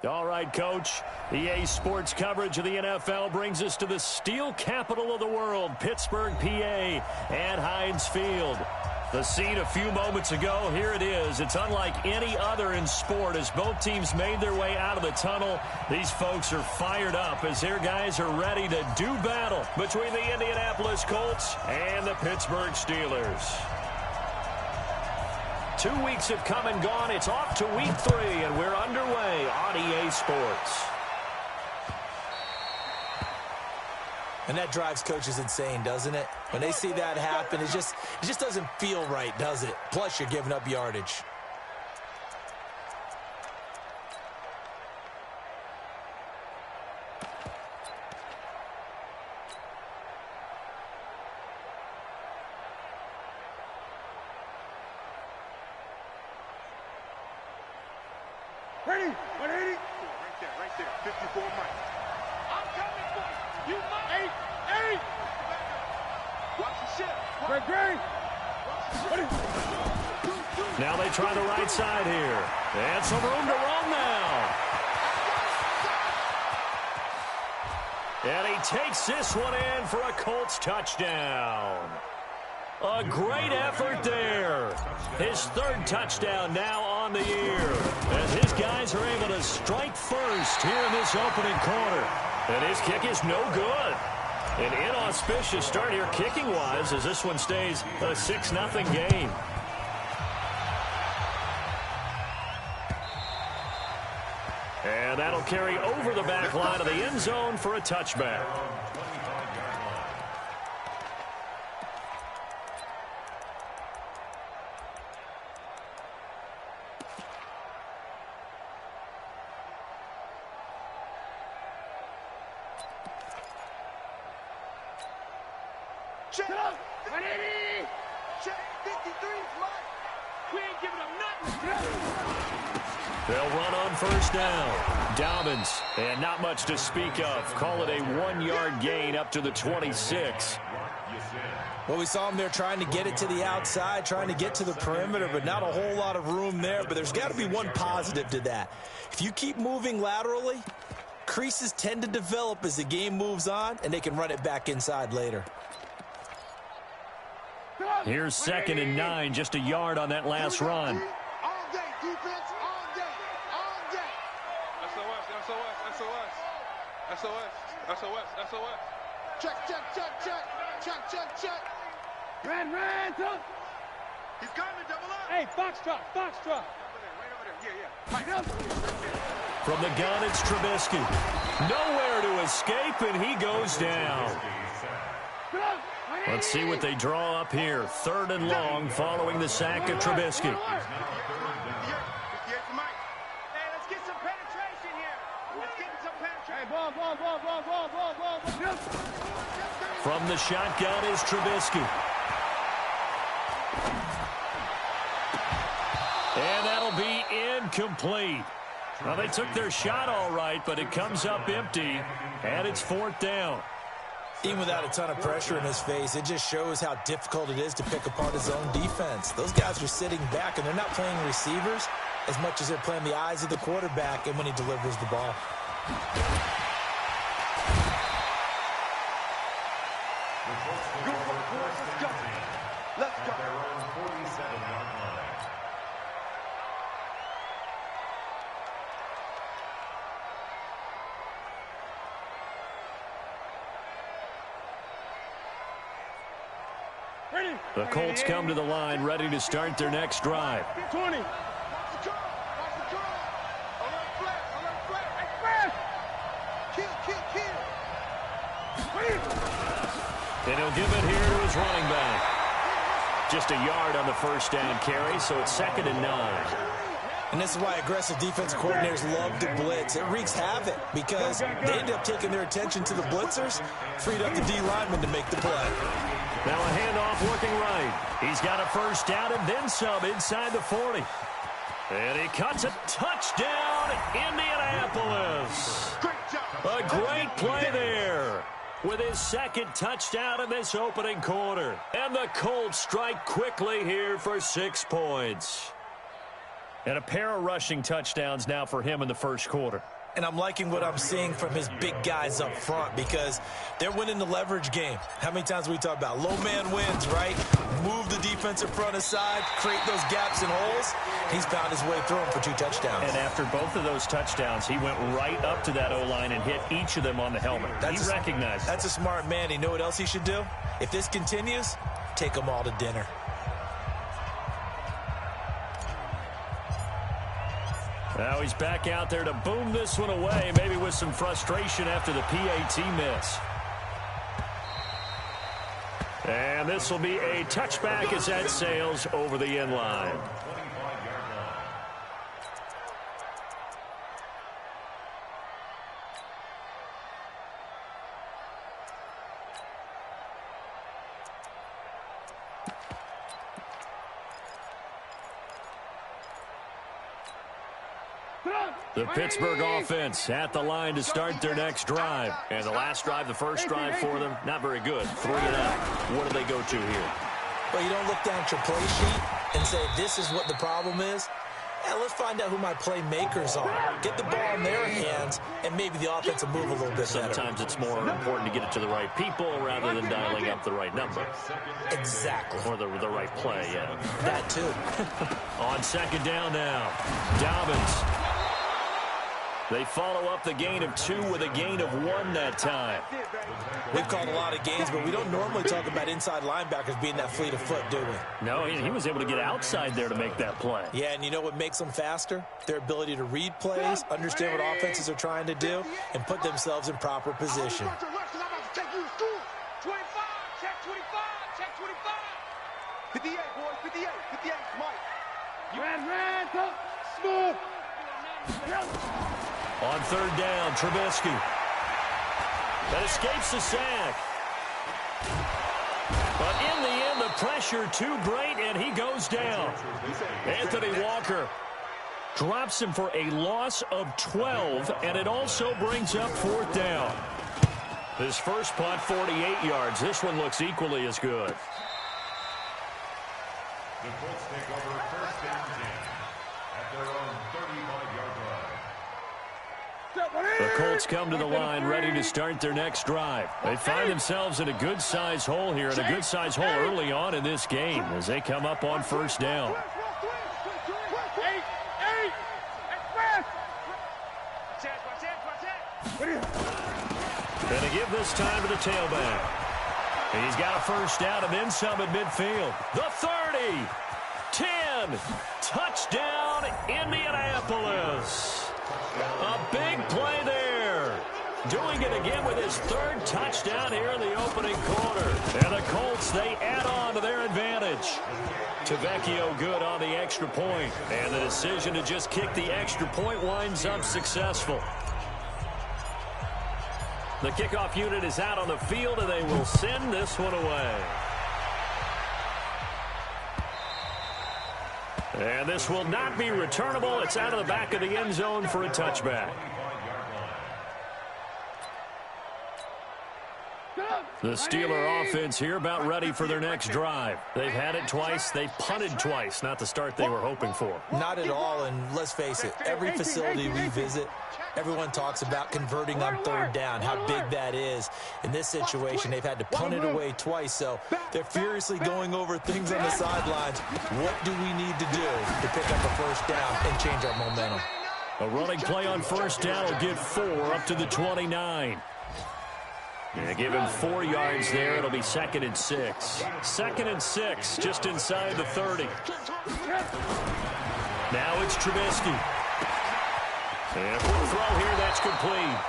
All right, Coach. EA Sports coverage of the NFL brings us to the steel capital of the world, Pittsburgh, PA, at Heinz Field. The scene a few moments ago, here it is. It's unlike any other in sport as both teams made their way out of the tunnel. These folks are fired up as their guys are ready to do battle between the Indianapolis Colts and the Pittsburgh Steelers. 2 weeks have come and gone. It's off to week 3, and we're underway on EA Sports. And that drives coaches insane, doesn't it? When they see that happen, it just doesn't feel right, does it? Plus, you're giving up yardage. Ready? 180? Right there. 54 Mike. I'm coming for you. You might. 8. Watch the ship. Great. Now they try the right side here. And some room to run now. And he takes this one in for a Colts touchdown. A great effort there. His 3rd touchdown now on the year. As his guys are able to strike first here in this opening quarter. And his kick is no good. An inauspicious start here kicking-wise as this one stays a 6-0 game. And that'll carry over the back line of the end zone for a touchback. Check. 180. Check. 53. Mike. We ain't giving up nothing. They'll run on first down. Dobbins, and not much to speak of. Call it a 1-yard gain up to the 26. Well, we saw him there trying to get it to the outside, trying to get to the perimeter, but not a whole lot of room there. But there's got to be one positive to that. If you keep moving laterally, creases tend to develop as the game moves on, and they can run it back inside later. Here's 2nd and 9, just a yard on that last run. All day, defense, all day. SOS. Check. Ran, tough. He's coming, double up. Hey, Foxtrot. Right over there. Yeah. From the gun, it's Trubisky. Nowhere to escape, and he goes down. Let's see what they draw up here. 3rd and long following the sack of Trubisky. From the shotgun is Trubisky. And that'll be incomplete. Well, they took their shot all right, but it comes up empty, and it's 4th down. Even without a ton of pressure in his face, it just shows how difficult it is to pick apart his own defense. Those guys are sitting back, and they're not playing receivers as much as they're playing the eyes of the quarterback and when he delivers the ball. Let's go. Ready. The Colts come to the line ready to start their next drive. 20. Watch the draw. Alert flat. Hey, kill. And he'll give it here to his running back. Just a yard on the first down carry, so it's 2nd and 9. And this is why aggressive defense coordinators love to blitz. It wreaks havoc because they end up taking their attention to the blitzers, freed up the D lineman to make the play. Now a handoff looking right. He's got a first down and then some inside the 40. And he cuts a touchdown, Indianapolis. A great play there with his 2nd touchdown in this opening quarter. And the Colts strike quickly here for 6 points. And a pair of rushing touchdowns now for him in the first quarter. And I'm liking what I'm seeing from his big guys up front because they're winning the leverage game. How many times we talk about low man wins, right? Move the defensive front aside, create those gaps and holes. He's found his way through them for 2 touchdowns. And after both of those touchdowns, he went right up to that O-line and hit each of them on the helmet. He recognized it. That's a smart man. You know what else he should do? If this continues, take them all to dinner. Now he's back out there to boom this one away, maybe with some frustration after the PAT miss. And this will be a touchback as that sails over the end line. The Pittsburgh offense at the line to start their next drive. And the last drive, the first drive for them, not very good. 3 and out. What do they go to here? Well, you don't look down at your play sheet and say, this is what the problem is. Yeah, let's find out who my playmakers are. Get the ball in their hands, and maybe the offense will move a little bit better. Sometimes it's more important to get it to the right people rather than dialing up the right number. Exactly. Or the right play, yeah. That too. On second down now, Dobbins. They follow up the gain of 2 with a gain of 1 that time. We've called a lot of games, but we don't normally talk about inside linebackers being that fleet of foot, do we? No, he was able to get outside there to make that play. Yeah, and you know what makes them faster? Their ability to read plays, understand what offenses are trying to do, and put themselves in proper position. 25, check 25, check 25. 58, boys, 58, 58, Mike. Ran, smooth. On third down, Trubisky. That escapes the sack. But in the end, the pressure too great, and he goes down. Anthony Walker drops him for a loss of 12, and it also brings up 4th down. His first punt, 48 yards. This one looks equally as good. The Colts take over first and 10 at their own 35-yard line. The Colts come to the line ready to start their next drive. They find themselves in a good-sized hole here, and a good-sized hole early on in this game as they come up on first down. Going to give this time to the tailback. He's got a first down and then some at midfield. The 30, 10, touchdown Indianapolis. A big play there. Doing it again with his 3rd touchdown here in the opening quarter. And the Colts, they add on to their advantage. Tavecchio good on the extra point. And the decision to just kick the extra point winds up successful. The kickoff unit is out on the field, and they will send this one away. And this will not be returnable. It's out of the back of the end zone for a touchback. The Steeler offense here about ready for their next drive. They've had it twice. They've punted twice. Not the start they were hoping for. Not at all, and let's face it, every facility we visit, everyone talks about converting on 3rd down, how big that is. In this situation, they've had to punt it away twice, so they're furiously going over things on the sidelines. What do we need to do to pick up a first down and change our momentum? A running play on first down will get 4 up to the 29. Yeah, give him 4 yards there. It'll be 2nd and 6. 2nd and 6, just inside the 30. Now it's Trubisky. And a quick throw here, that's complete.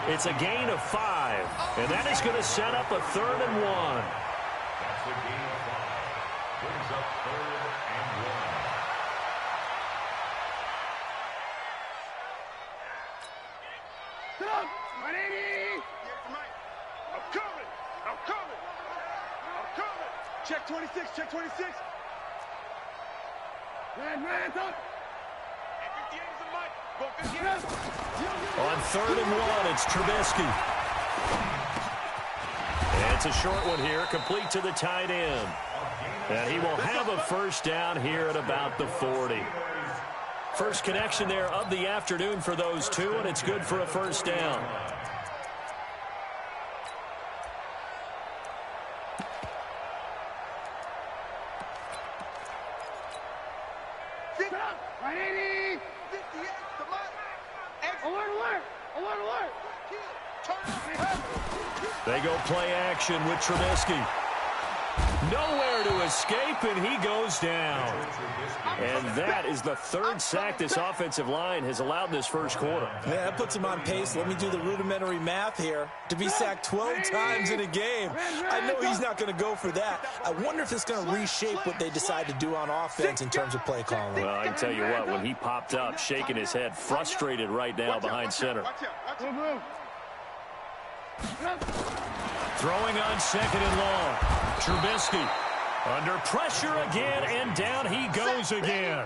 It's a gain of 5, and that is going to set up a 3rd and 1. That's a gain of 5. Brings up 3rd and 1. I'm coming. Check 26, check 26. Ran, on 3rd and 1, it's Trubisky. And it's a short one here, complete to the tight end. And he will have a first down here at about the 40. First connection there of the afternoon for those two, and it's good for a first down. They go play action with Trubisky. Nowhere to escape, and he goes down. And that is the third sack this offensive line has allowed in this first quarter. Yeah, that puts him on pace. Let me do the rudimentary math here. To be sacked 12 times in a game, I know he's not going to go for that. I wonder if it's going to reshape what they decide to do on offense in terms of play calling. Well, I can tell you what, when he popped up, shaking his head, frustrated right now behind center. Throwing on second and long. Trubisky under pressure again, and down he goes again.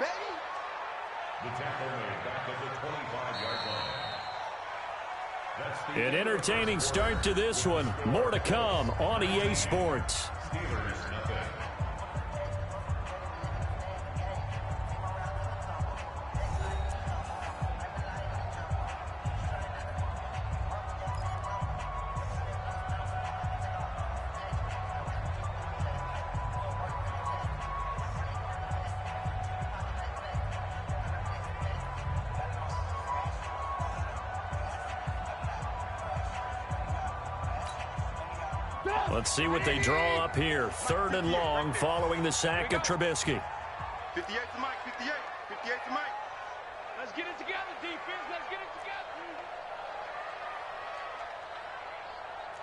The tackle made back at the 25-yard line. An entertaining start to this one. More to come on EA Sports. Steelers nothing. Let's see what they draw up here. Third and long following the sack of Trubisky. 58 to Mike, 58. 58 to Mike. Let's get it together, defense. Let's get it together.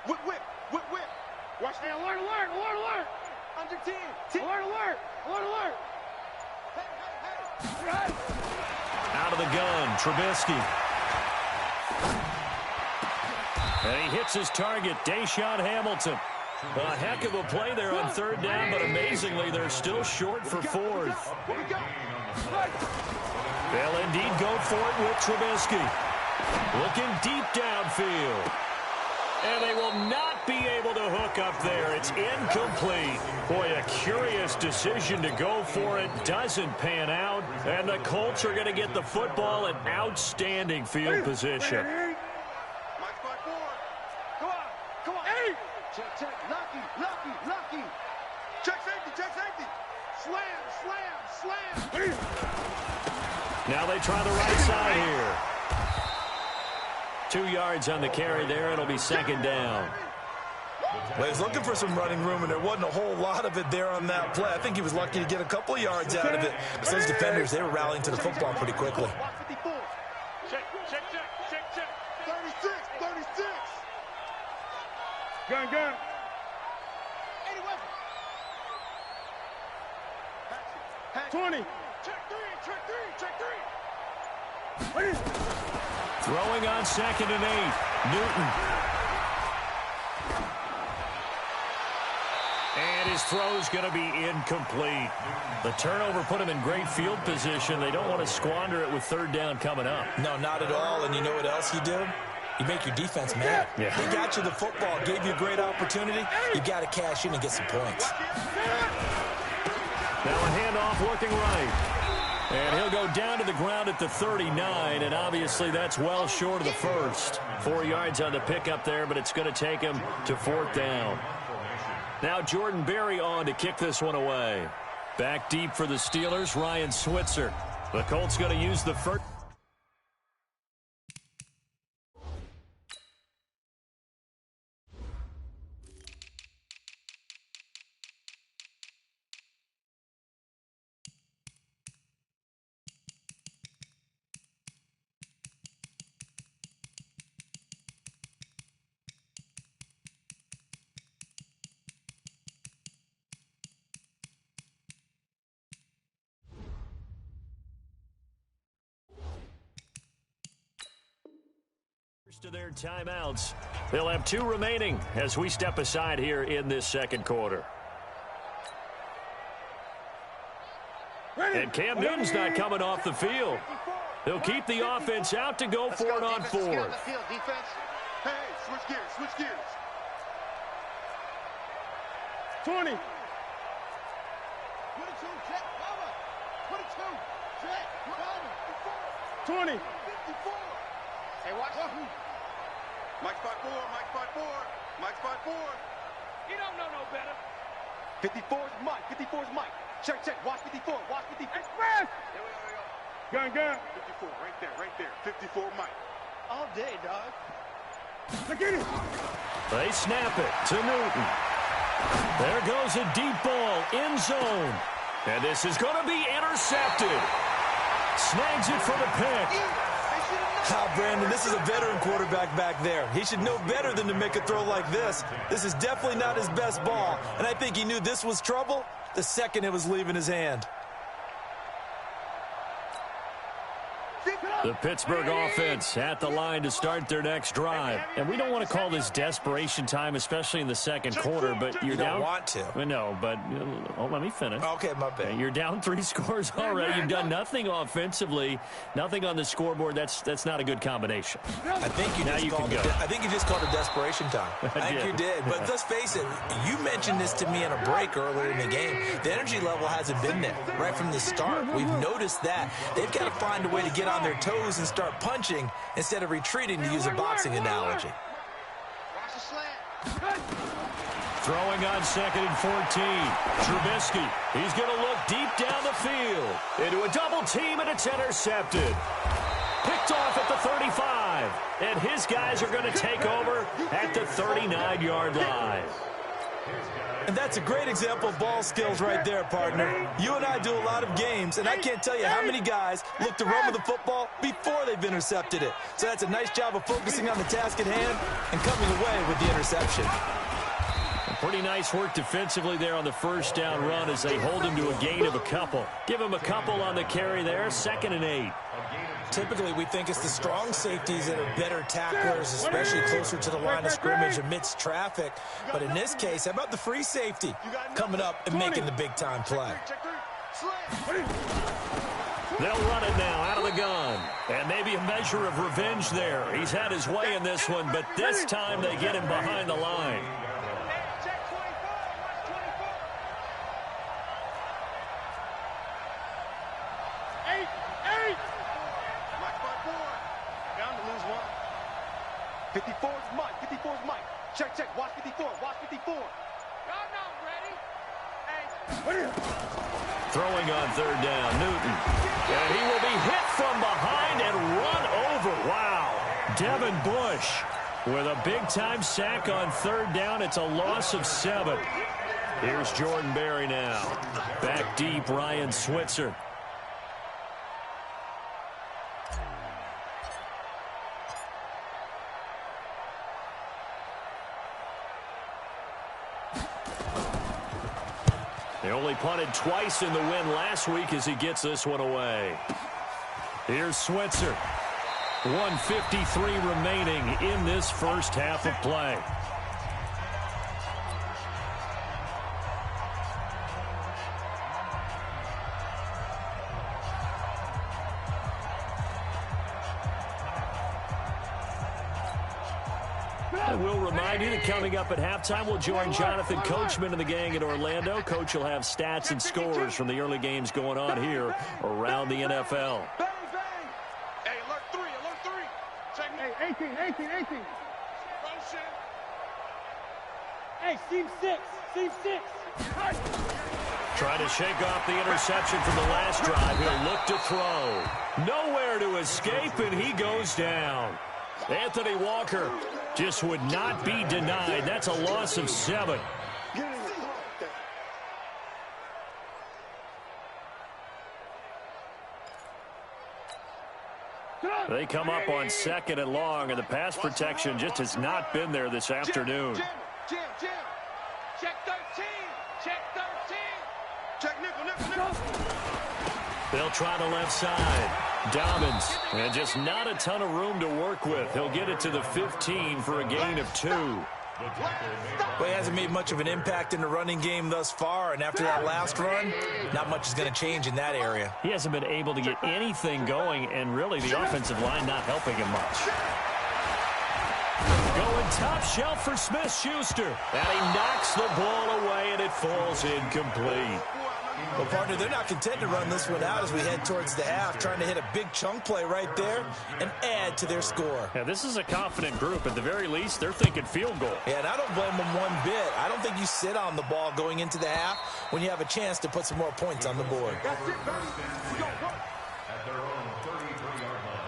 Whip, whip, whip, whip. Watch Hey, alert, alert, alert, alert. under 10. Alert, alert, alert, alert. Hey, hey, hey. Out of the gun, Trubisky. And he hits his target, Deshaun Hamilton. A heck of a play there on third down, but amazingly, they're still short for fourth. They'll indeed go for it with Trubisky. Looking deep downfield. And they will not be able to hook up there. It's incomplete. Boy, a curious decision to go for it. Doesn't pan out. And the Colts are going to get the football in outstanding field position. Mike's by 4. Come on, come on. Hey. Check, check. Lucky, lucky, lucky. Check safety, check safety. Slam, slam, slam. Now they try the right side here. 2 yards on the carry there. It'll be second down. Well, he's looking for some running room, and there wasn't a whole lot of it there on that play. I think he was lucky to get a couple of yards out of it. So those defenders, they were rallying to the football pretty quickly. 54. Check, check, check, check, check. 36, 36. Gun, gun. 81. 20. Check 3, check 3, check 3. Throwing on second and 8. Newton. And his throw's going to be incomplete. The turnover put him in great field position. They don't want to squander it with third down coming up. No, not at all. And you know what else you do? You make your defense mad. Yeah. They got you the football, gave you a great opportunity. You got to cash in and get some points. Now a handoff looking right. And he'll go down to the ground at the 39, and obviously that's well short of the first. 4 yards on the pickup there, but it's going to take him to fourth down. Now Jordan Berry on to kick this one away. Back deep for the Steelers, Ryan Switzer. The Colts going to use the first. To their timeouts. They'll have 2 remaining as we step aside here in this second quarter. And Cam Newton's not coming off the field. He'll keep the offense out to go for it on fourth. Hey, switch gears, switch gears. 20. 22, check, cover. 22, 20. 54. Hey, watch. Mike spot 4. Mike spot 4. Mike spot 4. You don't know no better. 54 is Mike. 54 is Mike. Check, check. Watch 54. Watch 54. Express. Here we go. Gun, gun. 54. Right there. Right there. 54 Mike. All day, dog. Look at it. They snap it to Newton. There goes a deep ball in zone. And this is going to be intercepted. Snags it for the pick. Brandon, this is a veteran quarterback back there. He should know better than to make a throw like this. This is definitely not his best ball, and I think he knew this was trouble the second it was leaving his hand. The Pittsburgh offense at the line to start their next drive. And we don't want to call this desperation time, especially in the second quarter, but you're down. You don't want to. No, but let me finish. Okay, my bad. You're down 3 scores already. You've done nothing offensively, nothing on the scoreboard. That's not a good combination. I think you just called it desperation time. I think you did. But let's face it, you mentioned this to me in a break earlier in the game. The energy level hasn't been there right from the start. We've noticed that. They've got to find a way to get on their toes and start punching instead of retreating, to use a boxing analogy. Throwing on 2nd and 14. Trubisky, he's going to look deep down the field. Into a double team, and it's intercepted. Picked off at the 35. And his guys are going to take over at the 39-yard line. And that's a great example of ball skills right there, partner. You and I do a lot of games, and I can't tell you how many guys look to run with the football before they've intercepted it. So that's a nice job of focusing on the task at hand and coming away with the interception. Pretty nice work defensively there on the first down run as they hold him to a gain of a couple. Give him a couple on the carry there, 2nd and 8. Typically, we think it's the strong safeties that are better tacklers, especially closer to the line of scrimmage amidst traffic. But in this case, how about the free safety coming up and making the big-time play? They'll run it now out of the gun. And maybe a measure of revenge there. He's had his way in this one, but this time they get him behind the line. Check, check. Watch 54. Watch 54. Y'all not ready. Hey. Throwing on 3rd down, Newton. And he will be hit from behind and run over. Wow. Devin Bush with a big-time sack on 3rd down. It's a loss of 7. Here's Jordan Berry now. Back deep, Ryan Switzer. They only punted twice in the win last week as he gets this one away. Here's Switzer. 1:53 remaining in this first half of play. I will remind you that coming up at halftime, we'll join Jonathan Coachman and the gang in Orlando. Coach will have stats and scores from the early games going on here around the NFL. Bang, bang. Hey, alert 3, alert 3. Check me. Hey, 18. Motion. Hey, seam 6. Trying to shake off the interception from the last drive. He'll look to throw. Nowhere to escape, and he goes down. Anthony Walker just would not be denied. That's a loss of 7. They come up on 2nd and long, and the pass protection just has not been there this afternoon. Jim. Check 13. Check 13. Check nickel. They'll try the left side. Dobbins, and just not a ton of room to work with. He'll get it to the 15 for a gain of 2. Well, he hasn't made much of an impact in the running game thus far, and after that last run, not much is going to change in that area. He hasn't been able to get anything going, and really the offensive line not helping him much. Going top shelf for Smith-Schuster. And he knocks the ball away, and it falls incomplete. Well, partner, they're not content to run this one out as we head towards the half, trying to hit a big chunk play right there and add to their score. Yeah, this is a confident group. At the very least, they're thinking field goal. Yeah, and I don't blame them one bit. I don't think you sit on the ball going into the half when you have a chance to put some more points on the board. That's it, baby. Go, go. At their own 33-yard line.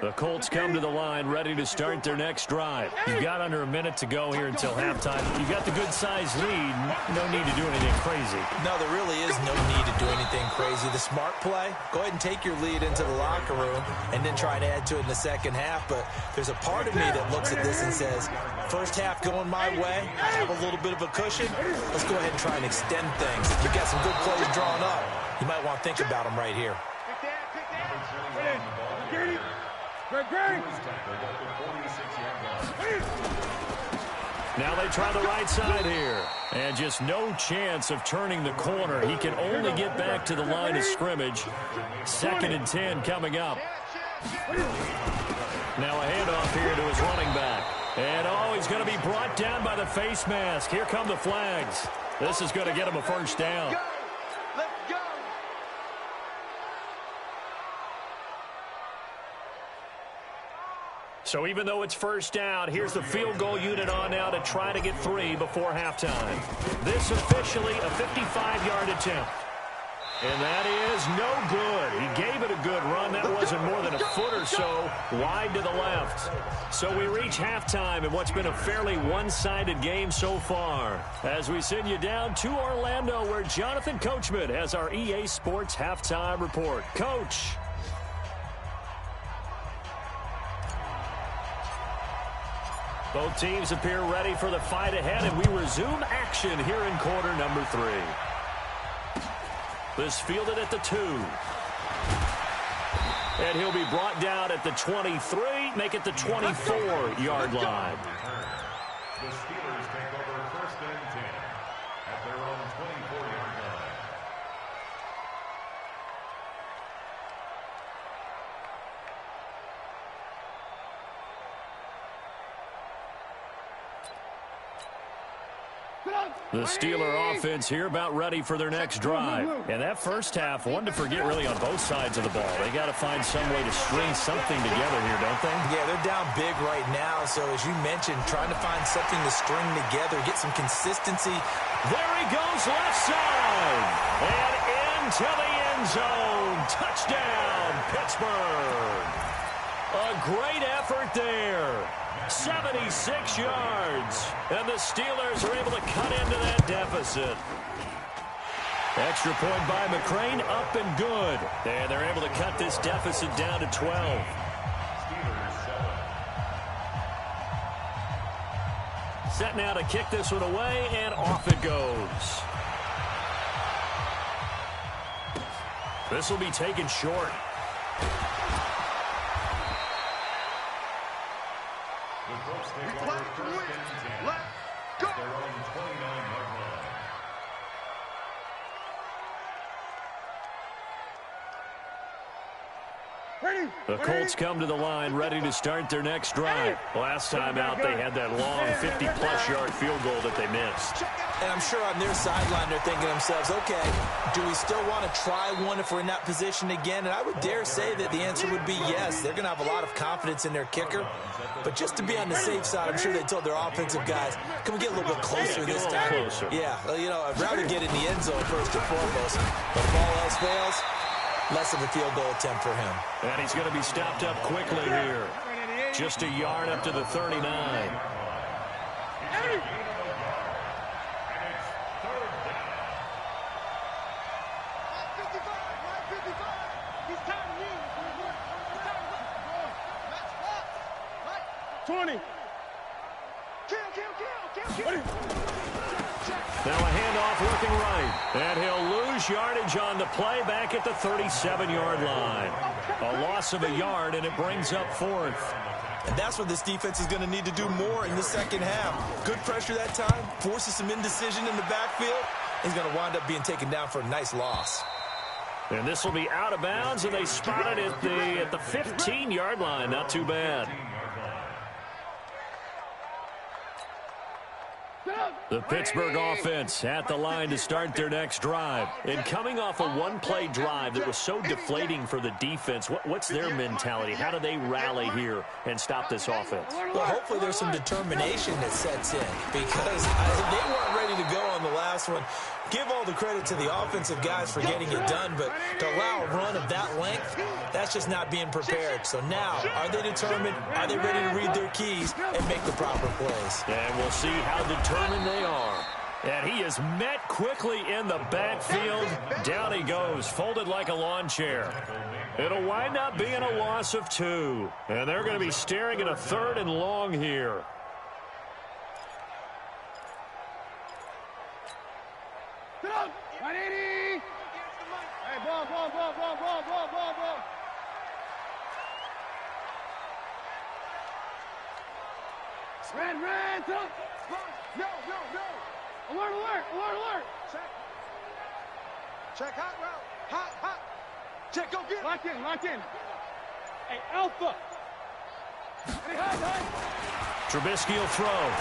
The Colts come to the line ready to start their next drive. You've got under a minute to go here until halftime. You've got the good-sized lead. No need to do anything crazy. No, there really is no need to do anything crazy. The smart play, go ahead and take your lead into the locker room and then try to add to it in the second half. But there's a part of me that looks at this and says, first half going my way, I have a little bit of a cushion. Let's go ahead and try and extend things. If you've got some good plays drawn up, you might want to think about them right here. Now they try the right side here. And just no chance of turning the corner. He can only get back to the line of scrimmage. 2nd and 10 coming up. Now a handoff here to his running back. And he's going to be brought down by the face mask. Here come the flags. This is going to get him a first down. So even though it's first down, here's the field goal unit on now to try to get 3 before halftime. This officially a 55-yard attempt. And that is no good. He gave it a good run. That wasn't more than a foot or so wide to the left. So we reach halftime in what's been a fairly one-sided game so far. As we send you down to Orlando, where Jonathan Coachman has our EA Sports halftime report. Coach. Both teams appear ready for the fight ahead, and we resume action here in quarter number 3. This fielded at the 2. And he'll be brought down at the 23, make it the 24-yard line. The Steelers take over 1st and 10 at their own 24-yard line. The Steeler offense here about ready for their next drive. And that first half, one to forget really on both sides of the ball. They got to find some way to string something together here, don't they? Yeah, they're down big right now. So as you mentioned, trying to find something to string together, get some consistency. There he goes left side. And into the end zone. Touchdown, Pittsburgh. A great effort there. 76 yards. And the Steelers are able to cut into that deficit. Extra point by McCrane, up and good. And they're able to cut this deficit down to 12. Set now to kick this one away, and off it goes. This will be taken short. The Colts come to the line ready to start their next drive. Last time out, they had that long 50-plus yard field goal that they missed. And I'm sure on their sideline they're thinking to themselves, okay, do we still want to try one if we're in that position again? And I would dare say that the answer would be yes. They're going to have a lot of confidence in their kicker. But just to be on the safe side, I'm sure they told their offensive guys, can we get a little bit closer this time? Closer. Yeah, well, you know, I'd rather get in the end zone first and foremost. But if all else fails, less of a field goal attempt for him. And he's going to be stopped up quickly here. Just a yard up to the 39. Now a handoff looking right. And he'll lose yardage on the play back at the 37-yard line. A loss of a yard, and it brings up 4th. And that's what this defense is going to need to do more in the second half. Good pressure that time, forces some indecision in the backfield. He's going to wind up being taken down for a nice loss. And this will be out of bounds, and they spot it at the 15-yard line. Not too bad. The Pittsburgh offense at the line to start their next drive. And coming off a one-play drive that was so deflating for the defense, what's their mentality? How do they rally here and stop this offense? Well, hopefully there's some determination that sets in because they weren't ready to go on the last one. Give all the credit to the offensive guys for getting it done, but to allow a run of that length, that's just not being prepared. So now, are they determined? Are they ready to read their keys and make the proper plays? And we'll see how determined they are. And he is met quickly in the backfield. Down he goes, folded like a lawn chair. It'll wind up being a loss of 2. And they're going to be staring at a 3rd and long here. Ran, no. Alert. Check, hot route. Hot. Check, go get it. Lock in. Hey, Alpha. Hey, hide. Trubisky will throw.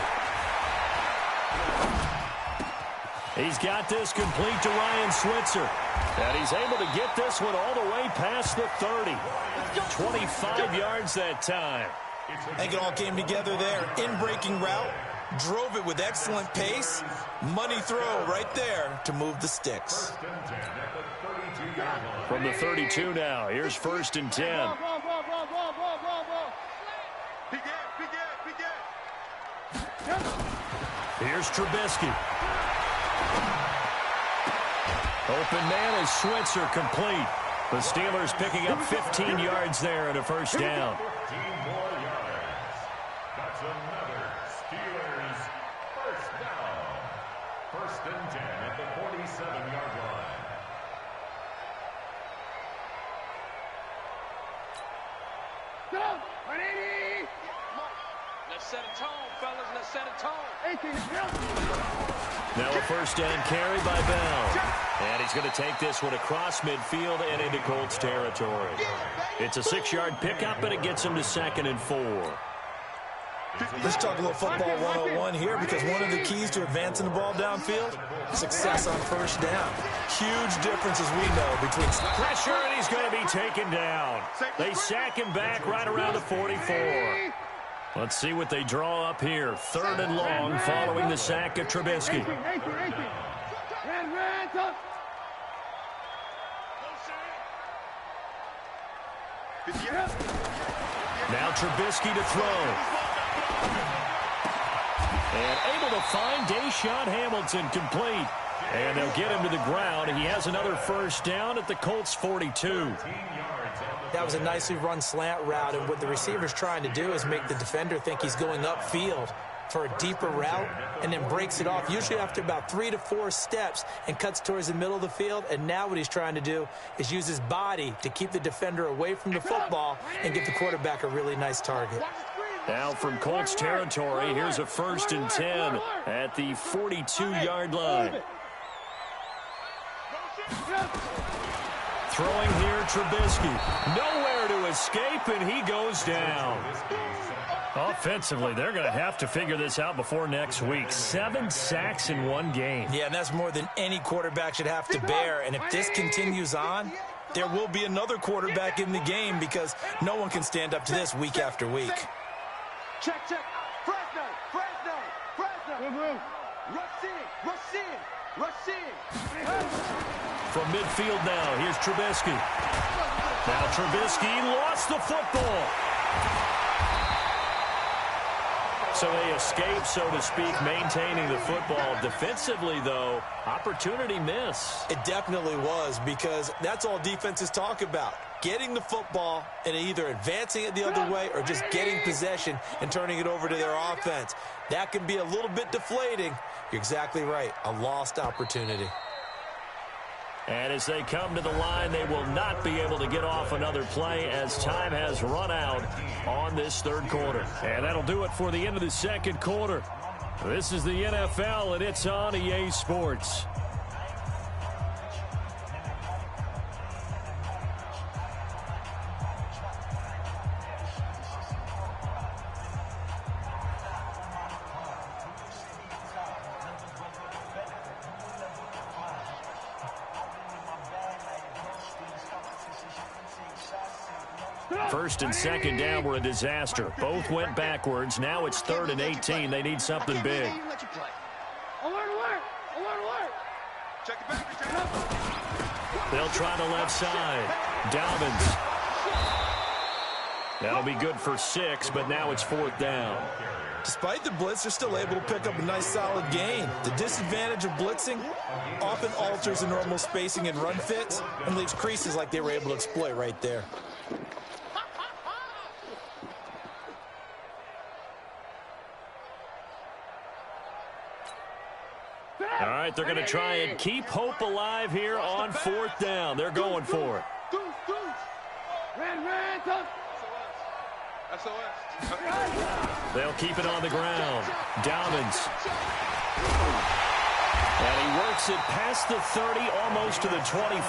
He's got this complete to Ryan Switzer. And he's able to get this one all the way past the 30. 25 yards that time. I think it all came together there. In-breaking route, drove it with excellent pace. Money throw right there to move the sticks. From the 32 now, here's 1st and 10. Here's Trubisky. Open man is Switzer, complete. The Steelers picking up 15 yards there and a 1st down. 14 more yards. That's another Steelers 1st down. 1st and 10 at the 47-yard line. Let's set a tone, fellas. Let's set a tone. Now a 1st down carry by Bell. And he's going to take this one across midfield and into Colts territory. It's a 6-yard pickup, and it gets him to 2nd and 4. Let's talk a little football 101 here because one of the keys to advancing the ball downfield, success on 1st down. Huge difference, as we know, between pressure, and he's going to be taken down. They sack him back right around the 44. Let's see what they draw up here. 3rd and long following the sack of Trubisky. Now Trubisky to throw. And able to find Deshaun Hamilton, complete. And they'll get him to the ground. He has another 1st down at the Colts 42. That was a nicely run slant route, and what the receiver's trying to do is make the defender think he's going upfield for a deeper route and then breaks it off, usually after about 3 to 4 steps, and cuts towards the middle of the field. And now what he's trying to do is use his body to keep the defender away from the football and give the quarterback a really nice target. Now from Colts territory, here's a 1st and 10 at the 42-yard line. Throwing here, Trubisky. Nowhere to escape, and he goes down. Offensively, they're going to have to figure this out before next week. 7 sacks in one game. Yeah, and that's more than any quarterback should have to bear. And if this continues on, there will be another quarterback in the game because no one can stand up to this week after week. Check. Fresno. Rush in. From midfield now, here's Trubisky. Now Trubisky lost the football. So they escape, so to speak, maintaining the football. Defensively, though, opportunity miss. It definitely was, because that's all defenses talk about. Getting the football and either advancing it the other way or just getting possession and turning it over to their offense. That can be a little bit deflating. You're exactly right. A lost opportunity. And as they come to the line, they will not be able to get off another play as time has run out on this 3rd quarter. And that'll do it for the end of the 2nd quarter. This is the NFL, and it's on EA Sports. First and second down were a disaster. Both went backwards. Now it's 3rd and 18. They need something big. Alert, alert! Alert, alert! Check it back. Check it up. They'll try the left side. Dobbins. That'll be good for 6, but now it's 4th down. Despite the blitz, they're still able to pick up a nice solid gain. The disadvantage of blitzing often alters the normal spacing and run fits and leaves creases like they were able to exploit right there. All right, they're going to try and keep hope alive here on 4th down. They're going for it. Ran, touch. SOS. They'll keep it on the ground. Dobbins. And he works it past the 30, almost to the 25.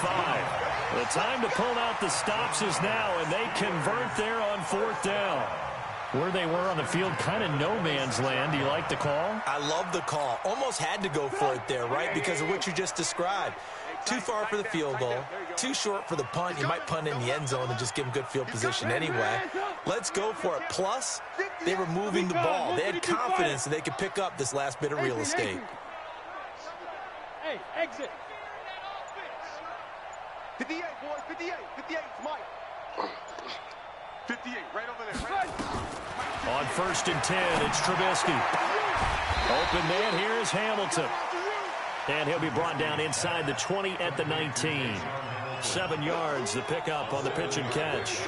The time to pull out the stops is now, and they convert there on 4th down. Where they were on the field, kind of no man's land. Do you like the call? I love the call. Almost had to go for it there, right? Because of what you just described. Too far for the field goal. Too short for the punt. You might punt in the end zone and just give them good field position anyway. Let's go for it. Plus, they were moving the ball. They had confidence that they could pick up this last bit of real estate. Hey, exit. 58, boys. 58. 58. Mike. 58. Right over there. Right. On 1st and 10, it's Trubisky. Open man here is Hamilton. And he'll be brought down inside the 20 at the 19. 7 yards, the pickup on the pitch and catch.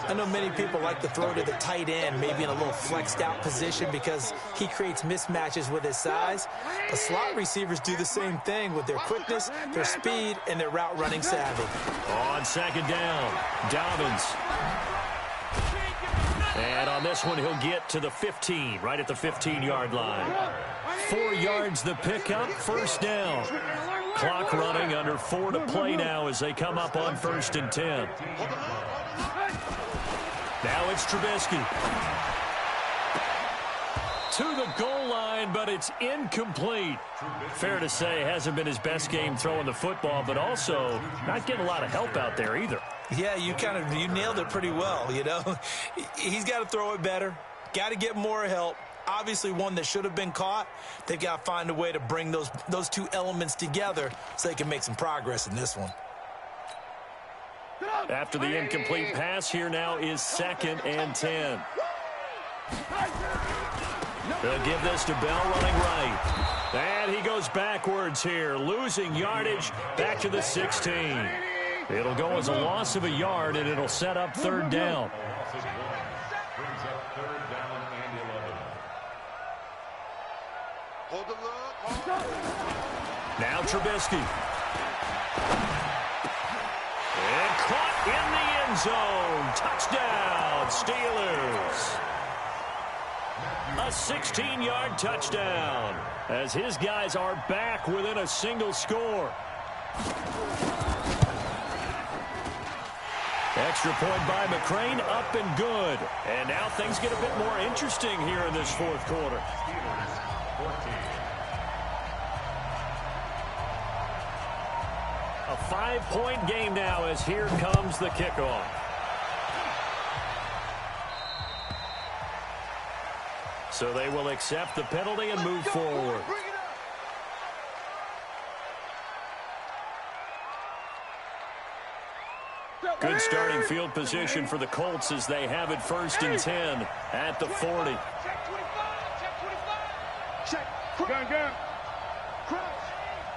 I know many people like to throw to the tight end, maybe in a little flexed out position because he creates mismatches with his size. But slot receivers do the same thing with their quickness, their speed, and their route running savvy. On 2nd down, Dobbins. And on this one, he'll get to the 15, right at the 15-yard line. 4 yards the pickup, 1st down. Clock running, under 4 to play now as they come up on 1st and 10. Now it's Trubisky. To the goal line, but it's incomplete. Fair to say, hasn't been his best game throwing the football, but also not getting a lot of help out there either. Yeah, you nailed it pretty well, you know. He's got to throw it better, got to get more help. Obviously one that should have been caught. They've got to find a way to bring those two elements together so they can make some progress in this one. After the incomplete pass, here now is 2nd and 10. They'll give this to Bell running right. And he goes backwards here, losing yardage back to the 16. It'll go as a loss of a yard, and it'll set up 3rd down. Brings up 3rd down and 11. Hold the look. Now Trubisky. And caught in the end zone. Touchdown, Steelers. A 16-yard touchdown as his guys are back within a single score. Extra point by McCrane, up and good. And now things get a bit more interesting here in this 4th quarter. Steelers 14. A 5-point game now as here comes the kickoff. So they will accept the penalty and move forward. Good starting field position for the Colts as they have it 1st and 10 at the 40. Check 25. Check 25. Check. Gun. Crouch.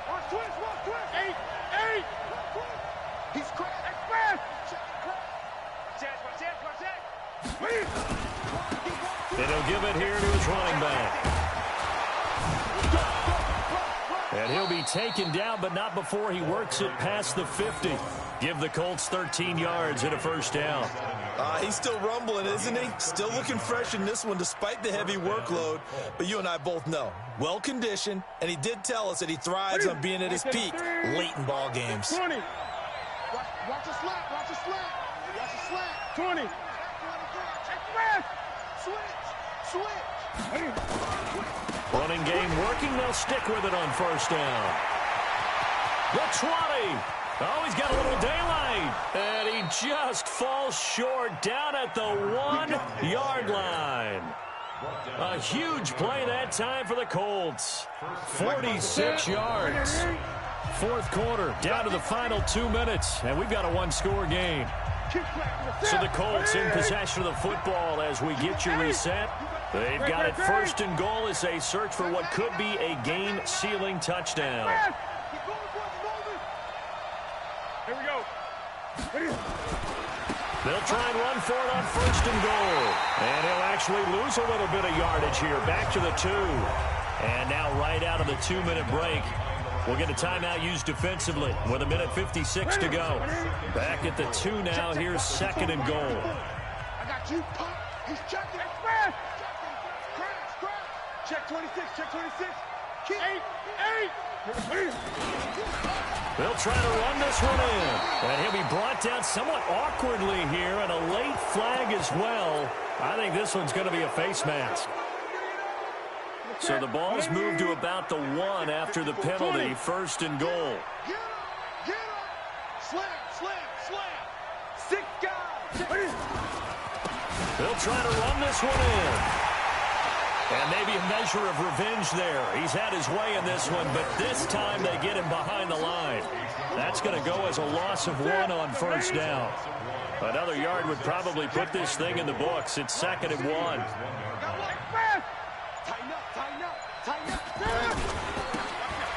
Watch twist. 8. He's crouched. Express. Check. And he'll give it here to his running back. And he'll be taken down, but not before he works it past the 50. Give the Colts 13 yards and a 1st down. He's still rumbling, isn't he? Still looking fresh in this one despite the heavy workload. But you and I both know, well-conditioned, and he did tell us that he thrives on being at his peak late in ball games. 20. Watch the slap. 20. Express. Switch. Running game working. They'll stick with it on 1st down. The 20. Oh, he's got a little daylight. And he just falls short down at the 1-yard line. A huge play that time for the Colts. 46 yards. Fourth quarter, down to the final 2 minutes, and we've got a one-score game. So the Colts in possession of the football as we get you reset. They've got it first and goal as they search for what could be a game-sealing touchdown. Here we go. They'll try and run for it on first and goal. And he'll actually lose a little bit of yardage here. Back to the 2. And now right out of the 2-minute break, we'll get a timeout used defensively with 1:56 to go. Back at the 2 now. Here's second and goal. I got you. Pop. He's checking. Check 26. Check 26. Keep 8. They'll try to run this one in. And he'll be brought down somewhat awkwardly here, and a late flag as well. I think this one's going to be a face mask. So the ball's moved to about the 1 after the penalty. First and goal. Get up. Slam. 6 guys. They'll try to run this one in. And maybe a measure of revenge there. He's had his way in this one, but this time they get him behind the line. That's going to go as a loss of 1 on first down. Another yard would probably put this thing in the books. It's second and 1. Tighten up.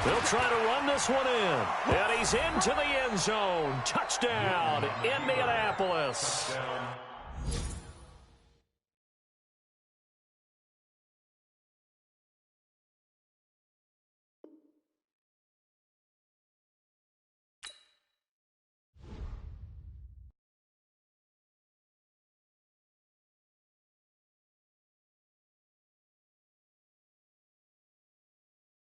They'll try to run this one in. And he's into the end zone. Touchdown, Indianapolis.